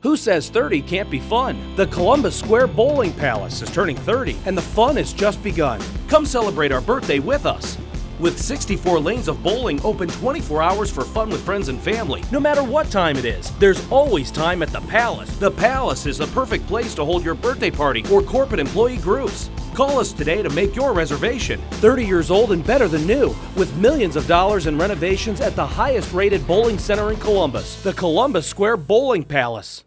Who says 30 can't be fun? The Columbus Square Bowling Palace is turning 30, and the fun has just begun. Come celebrate our birthday with us. With 64 lanes of bowling open 24 hours for fun with friends and family, no matter what time it is, there's always time at the Palace. The Palace is the perfect place to hold your birthday party or corporate employee groups. Call us today to make your reservation. 30 years old and better than new, with millions of dollars in renovations at the highest rated bowling center in Columbus, the Columbus Square Bowling Palace.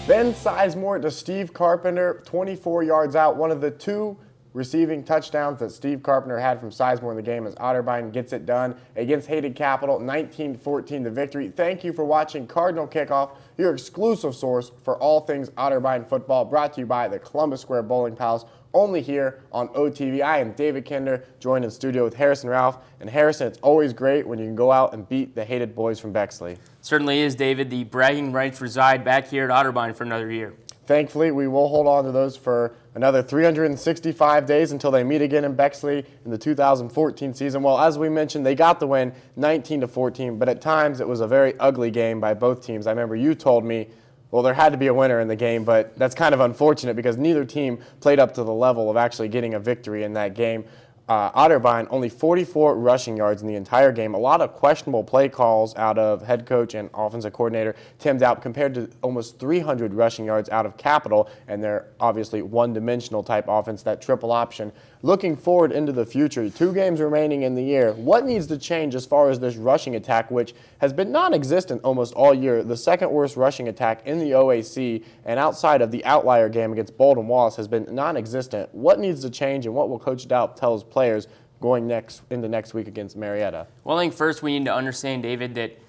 Ben Sizemore to Steve Carpenter, 24 yards out. One of the two receiving touchdowns that Steve Carpenter had from Sizemore in the game as Otterbein gets it done against Hated Capital, 19-14 the victory. Thank you for watching Cardinal Kickoff, your exclusive source for all things Otterbein football, brought to you by the Columbus Square Bowling Palace, only here on OTV. I am David Kinder, joined in studio with Harrison Ralph. And Harrison, it's always great when you can go out and beat the hated boys from Bexley. Certainly is, David. The bragging rights reside back here at Otterbein for another year. Thankfully, we will hold on to those for another 365 days until they meet again in Bexley in the 2014 season. Well, as we mentioned, they got the win 19-14, but at times it was a very ugly game by both teams. I remember you told me, well, there had to be a winner in the game, but that's kind of unfortunate because neither team played up to the level of actually getting a victory in that game. Otterbein, only 44 rushing yards in the entire game. A lot of questionable play calls out of head coach and offensive coordinator Tim Daup compared to almost 300 rushing yards out of Capital, and their obviously one-dimensional type offense, that triple option. Looking forward into the future, 2 games remaining in the year, what needs to change as far as this rushing attack, which has been non-existent almost all year, the second worst rushing attack in the OAC, and outside of the outlier game against Bolden Wallace has been non-existent. What needs to change, and what will Coach Daup tell his players going into next week against Marietta? Well, I think first we need to understand, David, that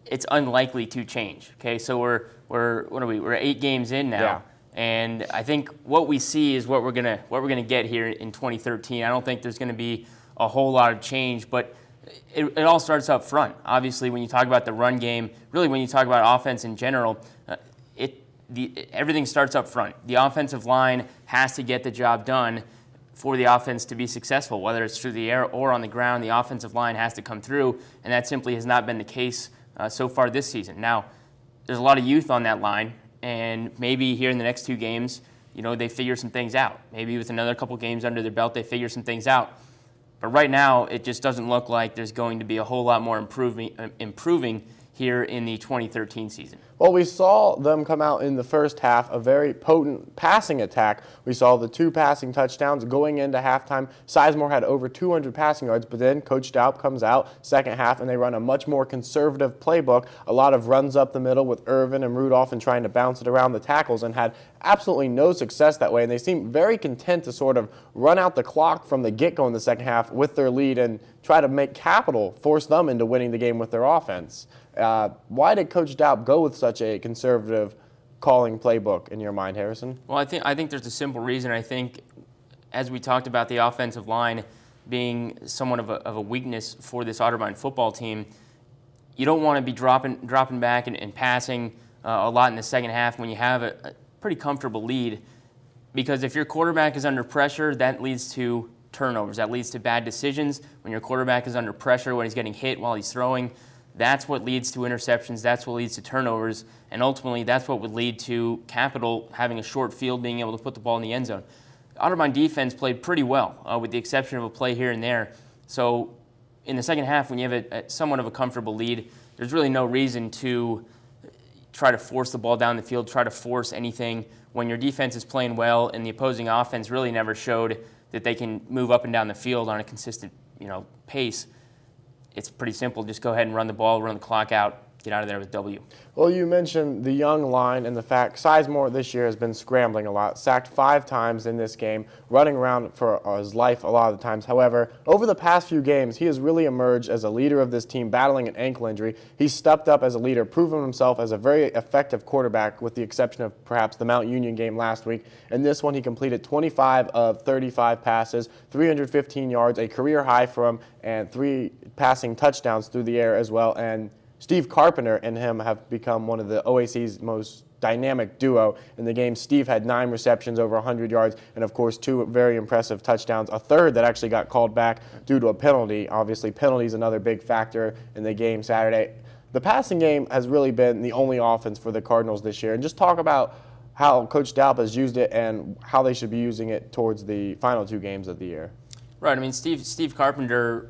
it's unlikely to change. Okay, so we're 8 games in now. Yeah. And I think what we see is what we're gonna get here in 2013. I don't think there's gonna be a whole lot of change, but it all starts up front. Obviously, when you talk about the run game, really when you talk about offense in general, everything starts up front. The offensive line has to get the job done for the offense to be successful, whether it's through the air or on the ground. The offensive line has to come through, and that simply has not been the case so far this season. Now, there's a lot of youth on that line. And maybe here in the next 2 games, they figure some things out. Maybe with another couple games under their belt, they figure some things out. But right now, it just doesn't look like there's going to be a whole lot more improving here in the 2013 season. Well, we saw them come out in the first half, a very potent passing attack. We saw the 2 passing touchdowns going into halftime. Sizemore had over 200 passing yards, but then Coach Daup comes out second half, and they run a much more conservative playbook. A lot of runs up the middle with Irvin and Rudolph and trying to bounce it around the tackles, and had absolutely no success that way. And they seem very content to sort of run out the clock from the get-go in the second half with their lead and try to make Capital force them into winning the game with their offense. Why did Coach Daup go with such a conservative calling playbook in your mind, Harrison? Well, I think there's a simple reason. I think, as we talked about the offensive line being somewhat of a weakness for this Otterbein football team, you don't want to be dropping back and passing a lot in the second half when you have a pretty comfortable lead, because if your quarterback is under pressure, that leads to turnovers. That leads to bad decisions. When your quarterback is under pressure, when he's getting hit while he's throwing, that's what leads to interceptions. That's what leads to turnovers. And ultimately, that's what would lead to Capital having a short field, being able to put the ball in the end zone. The Otterbein defense played pretty well, with the exception of a play here and there. So in the second half, when you have a somewhat of a comfortable lead, there's really no reason to try to force the ball down the field, try to force anything when your defense is playing well and the opposing offense really never showed that they can move up and down the field on a consistent pace. It's pretty simple. Just go ahead and run the ball, run the clock out, get out of there with W. Well, you mentioned the young line and the fact Sizemore this year has been scrambling a lot, sacked 5 times in this game, running around for his life a lot of the times. However, over the past few games, he has really emerged as a leader of this team, battling an ankle injury. He's stepped up as a leader, proven himself as a very effective quarterback, with the exception of perhaps the Mount Union game last week. In this one, he completed 25 of 35 passes, 315 yards, a career high for him, and 3 passing touchdowns through the air as well. And Steve Carpenter and him have become one of the OAC's most dynamic duo in the game. Steve had 9 receptions, over 100 yards, and of course 2 very impressive touchdowns, a third that actually got called back due to a penalty. Obviously, penalties another big factor in the game Saturday. The passing game has really been the only offense for the Cardinals this year. And just talk about how Coach Dalp has used it and how they should be using it towards the final 2 games of the year. Right. I mean, Steve Carpenter,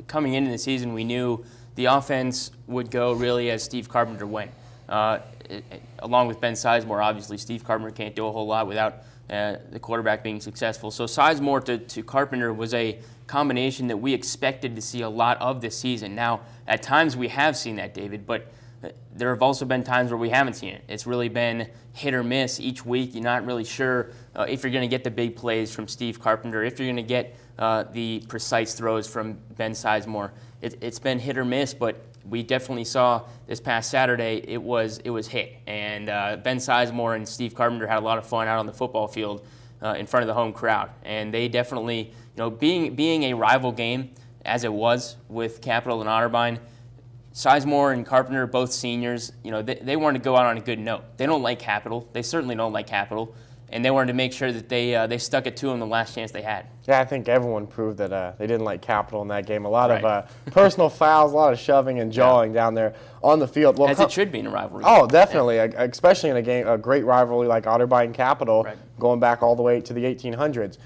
coming into the season, we knew the offense would go really as Steve Carpenter went. Along with Ben Sizemore, obviously, Steve Carpenter can't do a whole lot without the quarterback being successful. So Sizemore to Carpenter was a combination that we expected to see a lot of this season. Now, at times we have seen that, David, but there have also been times where we haven't seen it. It's really been hit or miss each week. You're not really sure if you're going to get the big plays from Steve Carpenter, if you're going to get the precise throws from Ben Sizemore. It's been hit or miss, but we definitely saw this past Saturday it was hit. And Ben Sizemore and Steve Carpenter had a lot of fun out on the football field in front of the home crowd. And they definitely, being a rival game, as it was with Capital and Otterbein, Sizemore and Carpenter, both seniors, they wanted to go out on a good note. They don't like Capital. They certainly don't like Capital. And they wanted to make sure that they stuck it to them the last chance they had. Yeah, I think everyone proved that they didn't like Capital in that game. A lot of personal fouls, a lot of shoving and jawing down there on the field. Well, as it should be in a rivalry. Oh, definitely, especially in a great rivalry like Otterbein Capital, going back all the way to the 1800s.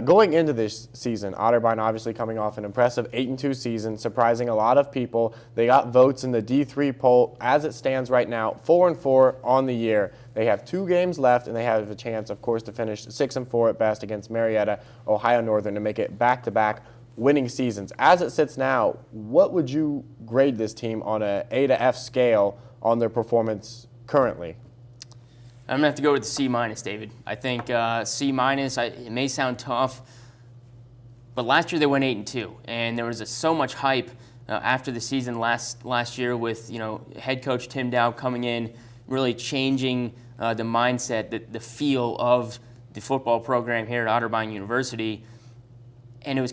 Going into this season, Otterbein obviously coming off an impressive 8-2 season, surprising a lot of people. They got votes in the D3 poll. As it stands right now, 4-4 on the year. They have 2 games left, and they have a chance, of course, to finish 6-4 at best against Marietta, Ohio Northern, to make it back-to-back winning seasons. As it sits now, what would you grade this team on a A to F scale on their performance currently? I'm going to have to go with the C-, David. I think C-, it may sound tough, but last year they went 8-2, and there was so much hype after the season last year with head coach Tim Dow coming in, really changing the mindset, the feel of the football program here at Otterbein University. And it was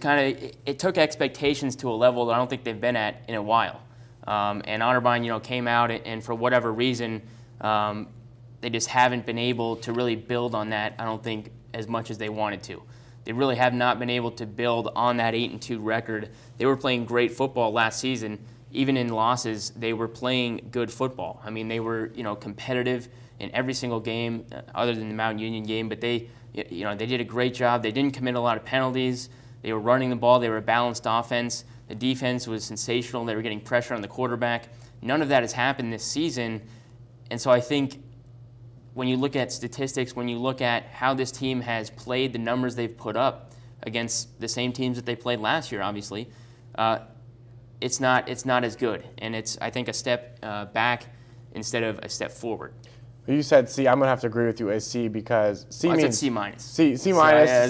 it took expectations to a level that I don't think they've been at in a while. And Otterbein, came out and for whatever reason, they just haven't been able to really build on that, I don't think, as much as they wanted to. They really have not been able to build on that 8-2 record. They were playing great football last season. Even in losses, they were playing good football. I mean, they were, competitive in every single game other than the Mount Union game, but they did a great job. They didn't commit a lot of penalties. They were running the ball. They were a balanced offense. The defense was sensational. They were getting pressure on the quarterback. None of that has happened this season. And so I think when you look at statistics, when you look at how this team has played, the numbers they've put up against the same teams that they played last year, obviously, it's not as good. And it's, I think, a step back instead of a step forward. You said C. I'm going to have to agree with you as C because C means... I said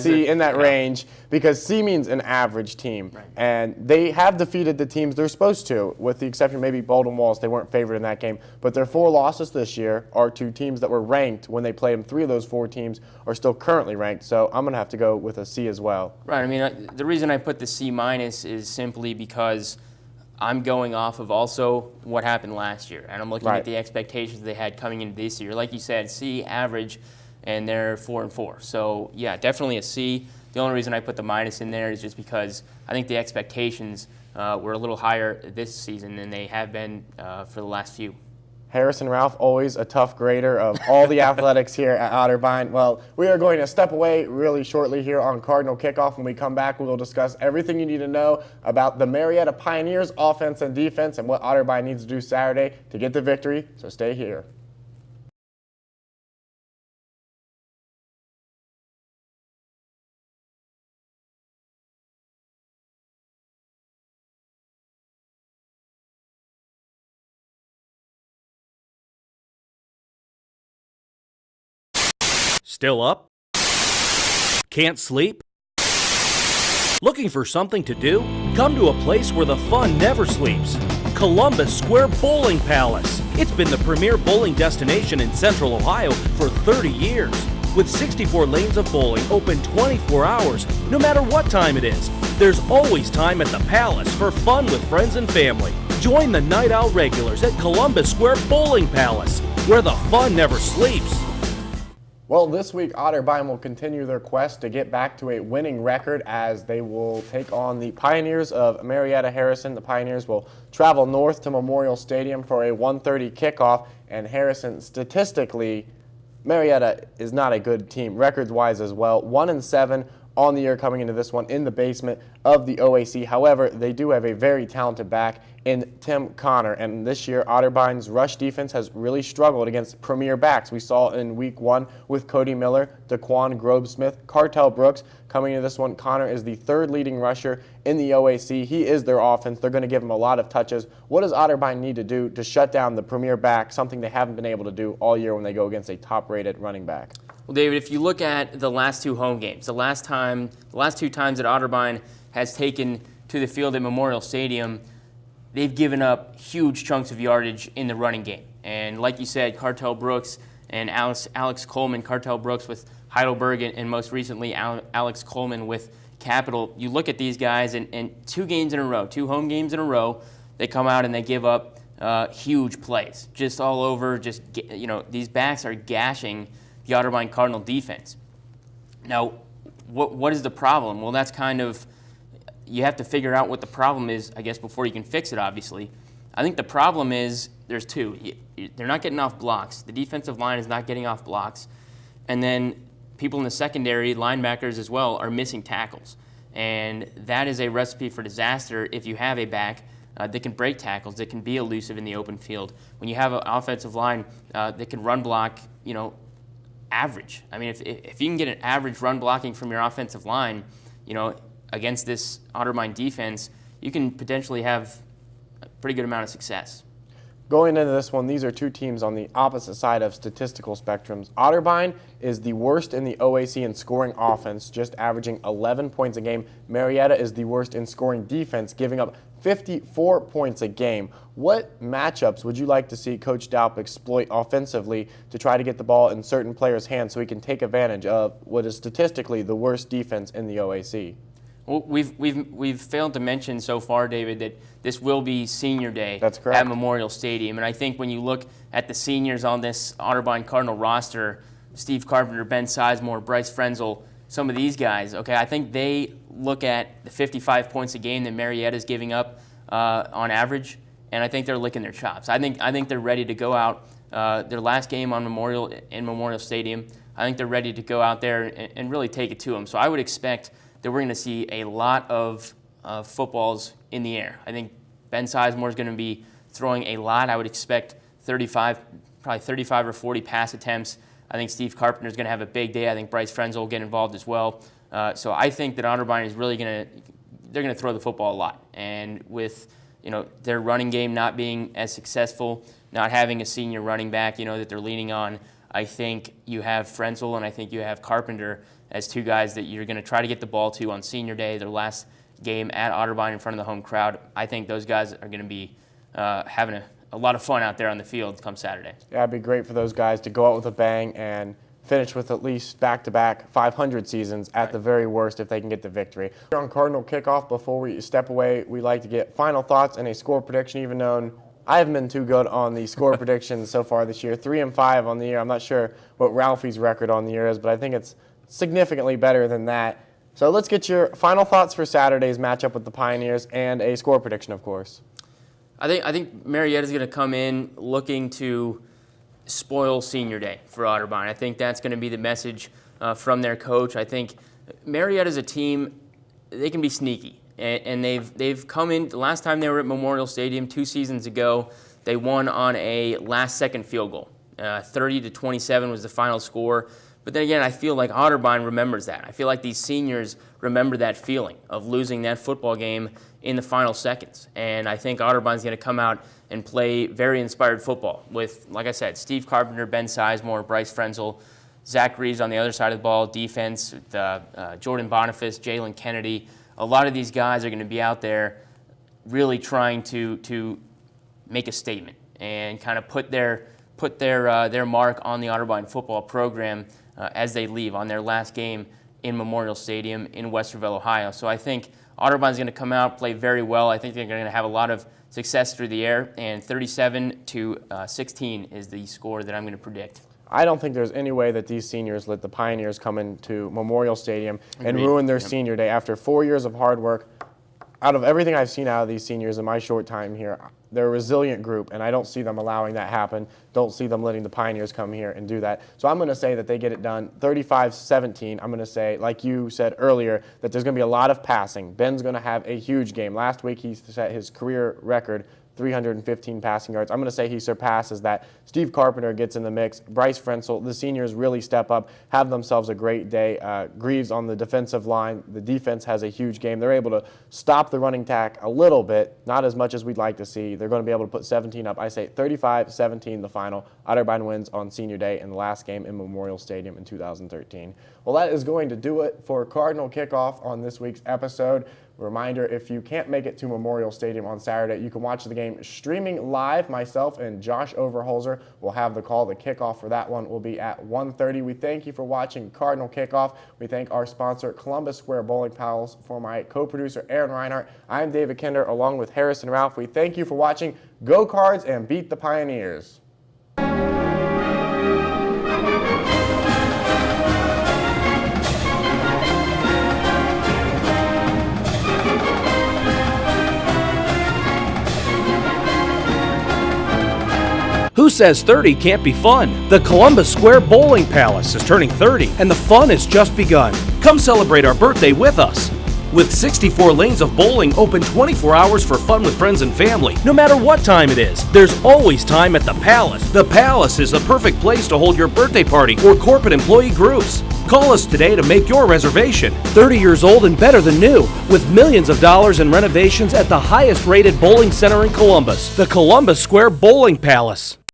C-. C in that range because C means an average team. Right. And they have defeated the teams they're supposed to, with the exception maybe Bolden Walls. They weren't favored in that game. But their 4 losses this year are to teams that were ranked when they played them. 3 of those 4 teams are still currently ranked. So I'm going to have to go with a C as well. Right. I mean, the reason I put the C- is simply because I'm going off of also what happened last year, and I'm looking at the expectations they had coming into this year. Like you said, C average, and they're 4-4. So yeah, definitely a C. The only reason I put the minus in there is just because I think the expectations were a little higher this season than they have been for the last few. Harrison Ralph, always a tough grader of all the athletics here at Otterbein. Well, we are going to step away really shortly here on Cardinal Kickoff. When we come back, we will discuss everything you need to know about the Marietta Pioneers offense and defense and what Otterbein needs to do Saturday to get the victory. So stay here. Still up? Can't sleep? Looking for something to do? Come to a place where the fun never sleeps. Columbus Square Bowling Palace. It's been the premier bowling destination in Central Ohio for 30 years. With 64 lanes of bowling open 24 hours, no matter what time it is. There's always time at the Palace for fun with friends and family. Join the Night Owl regulars at Columbus Square Bowling Palace, where the fun never sleeps. Well, this week, Otterbein will continue their quest to get back to a winning record as they will take on the Pioneers of Marietta Harrison. The Pioneers will travel north to Memorial Stadium for a 1:30 kickoff, and Harrison, statistically, Marietta is not a good team, records-wise as well. 1-7 on the year coming into this one in the basement of the OAC. However, they do have a very talented back in Tim Connor, and this year Otterbein's rush defense has really struggled against premier backs. We saw in week 1 with Cody Miller, Daquan Grobesmith, Cartel Brooks. Coming into this one, Connor is the third leading rusher in the OAC. He is their offense. They're going to give him a lot of touches. What does Otterbein need to do to shut down the premier back, something they haven't been able to do all year when they go against a top-rated running back? Well, David, if you look at the last 2 home games, the last 2 times that Otterbein has taken to the field at Memorial Stadium, they've given up huge chunks of yardage in the running game. And like you said, Cartel Brooks and Alex Coleman, Cartel Brooks with Heidelberg, and most recently Alex Coleman with Capital. You look at these guys, and 2 games in a row, 2 home games in a row, they come out and they give up huge plays, just all over. These backs are gashing the Otterbein Cardinal defense. Now, what is the problem? Well, that's kind of, you have to figure out what the problem is, I guess, before you can fix it, obviously. I think the problem is there's 2. They're not getting off blocks. The defensive line is not getting off blocks. And then people in the secondary, linebackers as well, are missing tackles. And that is a recipe for disaster if you have a back that can break tackles, that can be elusive in the open field. When you have an offensive line that can run block, average. I mean, if you can get an average run blocking from your offensive line, against this Otterbein defense, you can potentially have a pretty good amount of success. Going into this one, these are 2 teams on the opposite side of statistical spectrums. Otterbein is the worst in the OAC in scoring offense, just averaging 11 points a game. Marietta is the worst in scoring defense, giving up 54 points a game. What matchups would you like to see Coach Daup exploit offensively to try to get the ball in certain players' hands so he can take advantage of what is statistically the worst defense in the OAC? Well, we've failed to mention so far, David, that this will be senior day. That's correct. At Memorial Stadium. And I think when you look at the seniors on this Otterbein Cardinal roster, Steve Carpenter, Ben Sizemore, Bryce Frenzel, some of these guys, okay, I think they look at the 55 points a game that Marietta's giving up on average, and I think they're licking their chops. I think they're ready to go out. Their last game on Memorial Stadium, I think they're ready to go out there and really take it to them. So I would expect that we're going to see a lot of footballs in the air. I think Ben Sizemore is going to be throwing a lot. I would expect probably 35 or 40 pass attempts. I think Steve Carpenter is going to have a big day. I think Bryce Frenzel will get involved as well. So I think that Otterbein is really they're going to throw the football a lot. And with their running game not being as successful, not having a senior running back that they're leaning on, I think you have Frenzel and I think you have Carpenter as 2 guys that you're going to try to get the ball to on senior day, their last game at Otterbein in front of the home crowd. I think those guys are going to be having a lot of fun out there on the field come Saturday. Yeah, it'd be great for those guys to go out with a bang and finish with at least back-to-back 500 seasons at the very worst if they can get the victory. Here on Cardinal Kickoff, before we step away, we like to get final thoughts and a score prediction, even though I haven't been too good on the score predictions so far this year. 3-5 on the year. I'm not sure what Ralphie's record on the year is, but I think it's significantly better than that. So let's get your final thoughts for Saturday's matchup with the Pioneers and a score prediction, of course. I think Marietta's going to come in looking to spoil senior day for Otterbein. I think that's going to be the message from their coach. I think Marietta's a team, they can be sneaky. And they've come in, the last time they were at Memorial Stadium 2 seasons ago, they won on a last-second field goal. 30-27 was the final score. But then again, I feel like Otterbein remembers that. I feel like these seniors remember that feeling of losing that football game in the final seconds. And I think Otterbein's going to come out and play very inspired football with, like I said, Steve Carpenter, Ben Sizemore, Bryce Frenzel, Zach Reeves on the other side of the ball, defense, Jordan Boniface, Jalen Kennedy. A lot of these guys are going to be out there really trying to make a statement and kind of put their mark on the Otterbein football program as they leave on their last game in Memorial Stadium in Westerville, Ohio. So I think Otterbein's going to come out, play very well. I think they're going to have a lot of success through the air, and 37-16 is the score that I'm going to predict. I don't think there's any way that these seniors let the Pioneers come into Memorial Stadium and ruin their senior day. After 4 years of hard work, out of everything I've seen out of these seniors in my short time here, they're a resilient group, and I don't see them allowing that happen. Don't see them letting the Pioneers come here and do that. So I'm going to say that they get it done 35-17. I'm going to say, like you said earlier, that there's going to be a lot of passing. Ben's going to have a huge game. Last week he set his career record, 315 passing yards. I'm going to say he surpasses that. Steve Carpenter gets in the mix. Bryce Frenzel, the seniors really step up, have themselves a great day. Greaves on the defensive line. The defense has a huge game. They're able to stop the running attack a little bit, not as much as we'd like to see. They're going to be able to put 17 up. I say 35-17 the final. Otterbein wins on senior day in the last game in Memorial Stadium in 2013. Well, that is going to do it for Cardinal Kickoff on this week's episode. Reminder, if you can't make it to Memorial Stadium on Saturday, you can watch the game streaming live. Myself and Josh Overholzer will have the call. The kickoff for that one will be at 1:30. We thank you for watching Cardinal Kickoff. We thank our sponsor, Columbus Square Bowling Palace. For my co-producer, Aaron Reinhardt, I'm David Kinder, along with Harrison Ralph. We thank you for watching. Go Cards and beat the Pioneers. Who says 30 can't be fun? The Columbus Square Bowling Palace is turning 30, and the fun has just begun. Come celebrate our birthday with us. With 64 lanes of bowling open 24 hours for fun with friends and family, no matter what time it is, there's always time at the Palace. The Palace is the perfect place to hold your birthday party or corporate employee groups. Call us today to make your reservation. 30 years old and better than new, with millions of dollars in renovations at the highest rated bowling center in Columbus, the Columbus Square Bowling Palace.